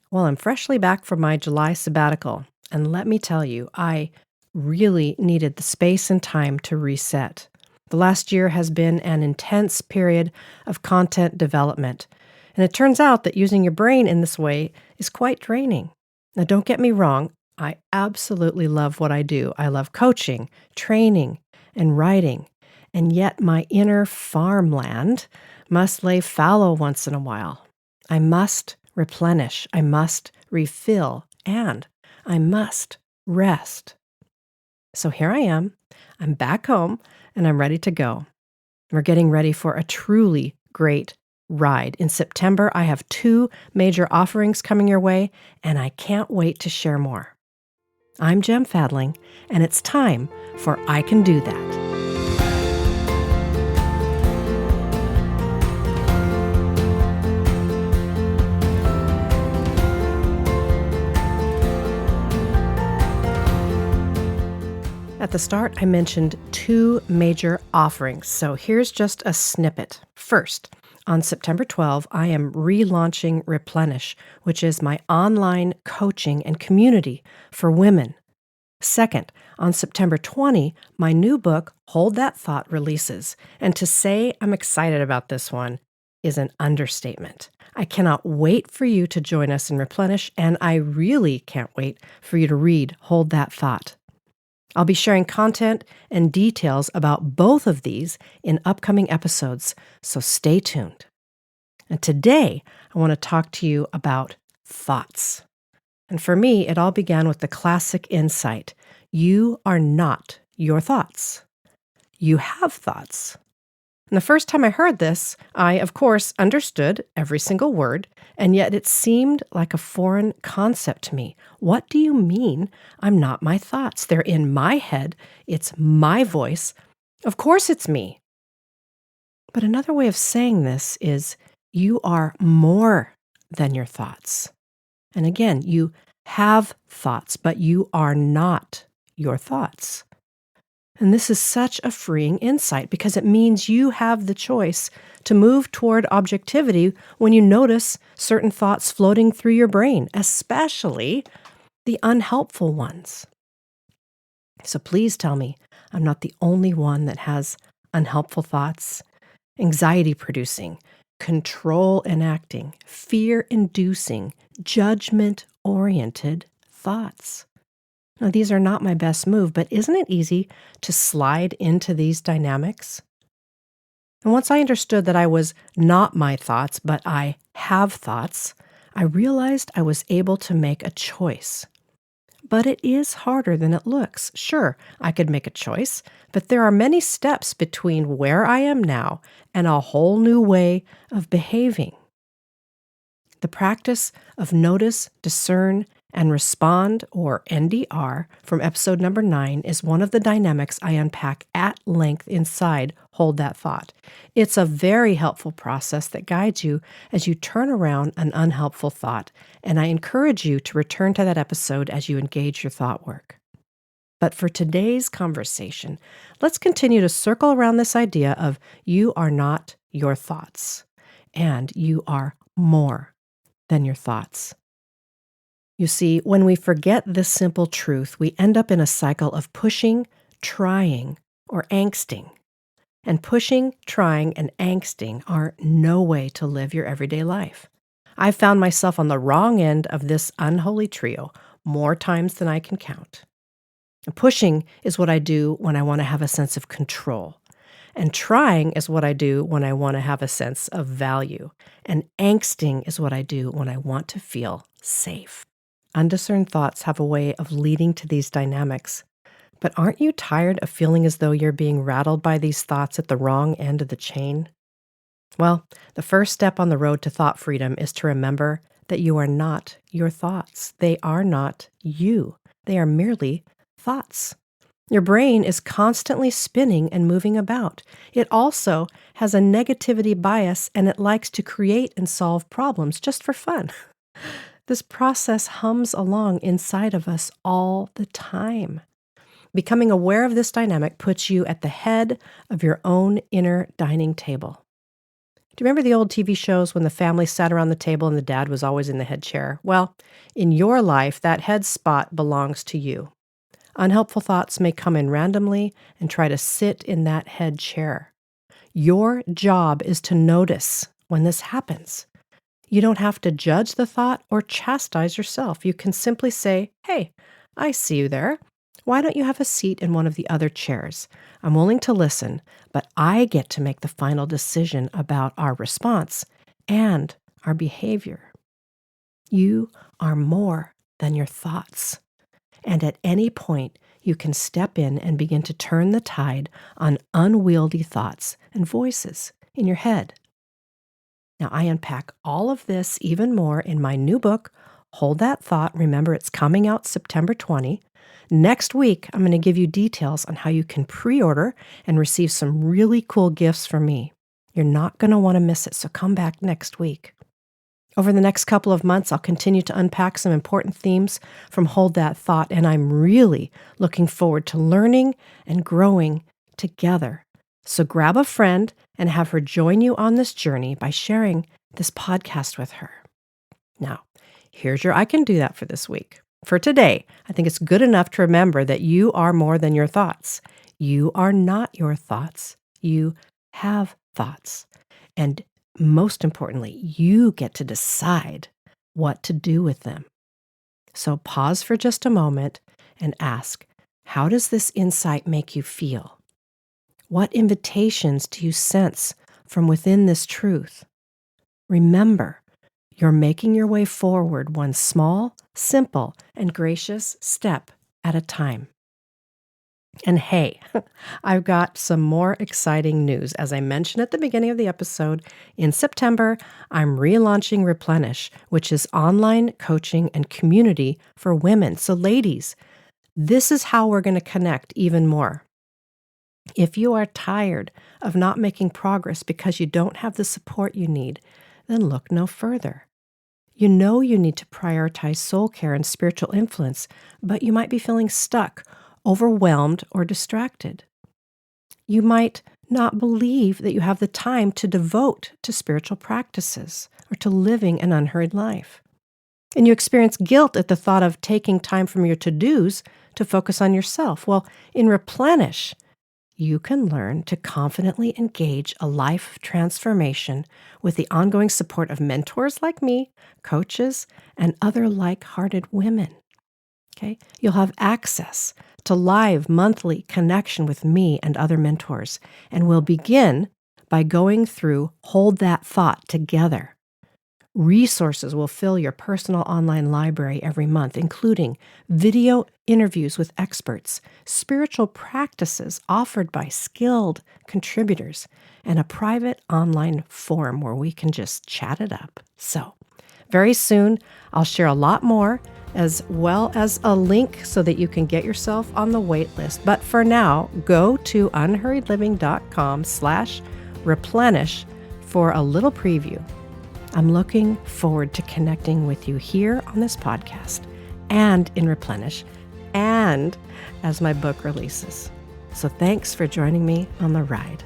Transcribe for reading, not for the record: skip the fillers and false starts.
Well, I'm freshly back from my July sabbatical, and let me tell you, I really needed the space and time to reset. The last year has been an intense period of content development, and it turns out that using your brain in this way is quite draining. Now, don't get me wrong, I absolutely love what I do. I love coaching, training, and writing, and yet my inner farmland must lay fallow once in a while. I must replenish, I must refill, and I must rest. So here I am. I'm back home and I'm ready to go. We're getting ready for a truly great ride. In September, I have 2 major offerings coming your way, and I can't wait to share more. I'm Jem Fadling, and it's time for I Can Do That. At the start, I mentioned 2 major offerings, so here's just a snippet. First, on September 12, I am relaunching Replenish, which is my online coaching and community for women. Second, on September 20, my new book, Hold That Thought, releases. And to say I'm excited about this one is an understatement. I cannot wait for you to join us in Replenish, and I really can't wait for you to read Hold That Thought. I'll be sharing content and details about both of these in upcoming episodes, so stay tuned. And today, I want to talk to you about thoughts. And for me, it all began with the classic insight: you are not your thoughts. You have thoughts. And the first time I heard this, I, of course, understood every single word, and yet it seemed like a foreign concept to me. What do you mean I'm not my thoughts? They're in my head. It's my voice. Of course it's me. But another way of saying this is you are more than your thoughts. And again, you have thoughts, but you are not your thoughts. And this is such a freeing insight because it means you have the choice to move toward objectivity when you notice certain thoughts floating through your brain, especially the unhelpful ones. So please tell me I'm not the only one that has unhelpful thoughts, anxiety-producing, control-enacting, fear-inducing, judgment-oriented thoughts. Now, these are not my best move, but isn't it easy to slide into these dynamics? And once I understood that I was not my thoughts, but I have thoughts, I realized I was able to make a choice. But it is harder than it looks. Sure, I could make a choice, but there are many steps between where I am now and a whole new way of behaving. The practice of notice, discern, and respond, or NDR, from episode number 9 is one of the dynamics I unpack at length inside Hold That Thought. It's a very helpful process that guides you as you turn around an unhelpful thought, and I encourage you to return to that episode as you engage your thought work. But for today's conversation, let's continue to circle around this idea of you are not your thoughts, and you are more than your thoughts. You see, when we forget this simple truth, we end up in a cycle of pushing, trying, or angsting. And pushing, trying, and angsting are no way to live your everyday life. I've found myself on the wrong end of this unholy trio more times than I can count. And pushing is what I do when I want to have a sense of control. And trying is what I do when I want to have a sense of value. And angsting is what I do when I want to feel safe. Undiscerned thoughts have a way of leading to these dynamics. But aren't you tired of feeling as though you're being rattled by these thoughts at the wrong end of the chain? Well, the first step on the road to thought freedom is to remember that you are not your thoughts. They are not you. They are merely thoughts. Your brain is constantly spinning and moving about. It also has a negativity bias, and it likes to create and solve problems just for fun. This process hums along inside of us all the time. Becoming aware of this dynamic puts you at the head of your own inner dining table. Do you remember the old TV shows when the family sat around the table and the dad was always in the head chair? Well, in your life, that head spot belongs to you. Unhelpful thoughts may come in randomly and try to sit in that head chair. Your job is to notice when this happens. You don't have to judge the thought or chastise yourself. You can simply say, "Hey, I see you there. Why don't you have a seat in one of the other chairs? I'm willing to listen, but I get to make the final decision about our response and our behavior." You are more than your thoughts. And at any point, you can step in and begin to turn the tide on unwieldy thoughts and voices in your head. Now, I unpack all of this even more in my new book, Hold That Thought. Remember, it's coming out September 20. Next week, I'm going to give you details on how you can pre-order and receive some really cool gifts from me. You're not going to want to miss it, so come back next week. Over the next couple of months, I'll continue to unpack some important themes from Hold That Thought, and I'm really looking forward to learning and growing together. So grab a friend and have her join you on this journey by sharing this podcast with her. Now, here's your I can do that for this week. For today, I think it's good enough to remember that you are more than your thoughts. You are not your thoughts. You have thoughts. And most importantly, you get to decide what to do with them. So pause for just a moment and ask, how does this insight make you feel? What invitations do you sense from within this truth? Remember, you're making your way forward one small, simple, and gracious step at a time. And hey, I've got some more exciting news. As I mentioned at the beginning of the episode, in September, I'm relaunching Replenish, which is online coaching and community for women. So ladies, this is how we're going to connect even more. If you are tired of not making progress because you don't have the support you need, then look no further. You know you need to prioritize soul care and spiritual influence, but you might be feeling stuck, overwhelmed, or distracted. You might not believe that you have the time to devote to spiritual practices or to living an unhurried life. And you experience guilt at the thought of taking time from your to-dos to focus on yourself. Well, in Replenish, you can learn to confidently engage a life of transformation with the ongoing support of mentors like me, coaches, and other like-hearted women. Okay? You'll have access to live monthly connection with me and other mentors, and we'll begin by going through Hold That Thought together. Resources will fill your personal online library every month, including video interviews with experts, spiritual practices offered by skilled contributors, and a private online forum where we can just chat it up. So, very soon, I'll share a lot more, as well as a link so that you can get yourself on the wait list. But for now, go to unhurriedliving.com/replenish for a little preview. I'm looking forward to connecting with you here on this podcast and in Replenish and as my book releases. So thanks for joining me on the ride.